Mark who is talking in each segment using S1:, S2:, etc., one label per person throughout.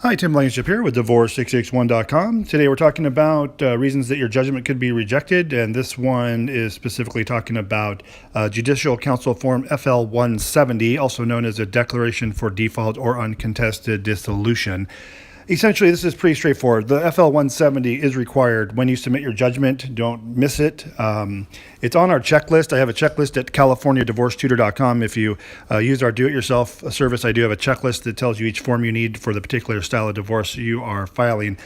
S1: Hi, Tim Blankenship here with Divorce661.com. Today we're talking about reasons that your judgment could be rejected, and this one is specifically talking about Judicial Council Form FL-170, also known as a Declaration for Default or Uncontested Dissolution. Essentially, this is pretty straightforward. The FL-170 is required when you submit your judgment. Don't miss it. It's on our checklist. I have a checklist at CaliforniaDivorceTutor.com. If you use our do-it-yourself service, I do have a checklist that tells you each form you need for the particular style of divorce you are filing.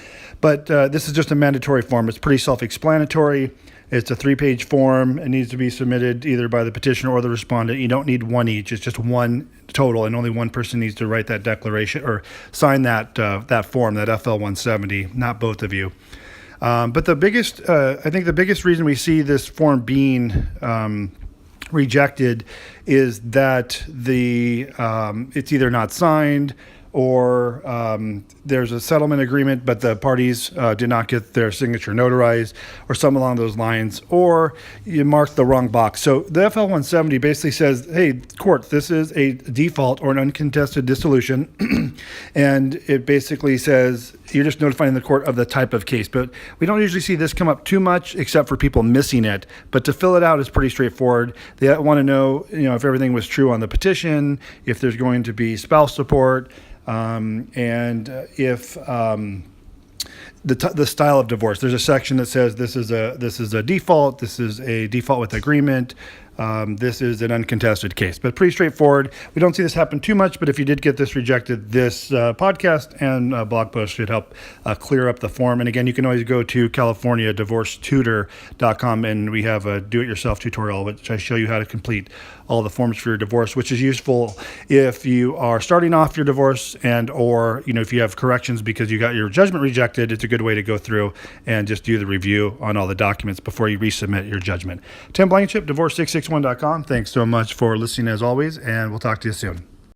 S1: But this is just a mandatory form. It's pretty self-explanatory. It's a 3-page form. It needs to be submitted either by the petitioner or the respondent. You don't need one each. It's just one total, and only one person needs to write that declaration or sign that form, that FL-170, not both of you. But the biggest, I think the biggest reason we see this form being rejected is that it's either not signed or there's a settlement agreement, but the parties did not get their signature notarized, or something along those lines, or you marked the wrong box. So the FL-170 basically says, hey, court, this is a default or an uncontested dissolution, and it basically says you're just notifying the court of the type of case. But we don't usually see this come up too much, except for people missing it. But to fill it out is pretty straightforward. They want to know, if everything was true on the petition, if there's going to be spouse support, and if the style of divorce. There's a section that says this is a default, this is a default with agreement, this is an uncontested case. But pretty straightforward. We don't see this happen too much, but if you did get this rejected, this podcast and blog post should help clear up the form. And again, you can always go to CaliforniaDivorceTutor.com, and we have a do-it-yourself tutorial which I show you how to complete all the forms for your divorce, which is useful if you are starting off your divorce or if you have corrections because you got your judgment rejected. It's a good way to go through and just do the review on all the documents before you resubmit your judgment. Tim Blankenship, Divorce661.com. Thanks so much for listening as always, and we'll talk to you soon.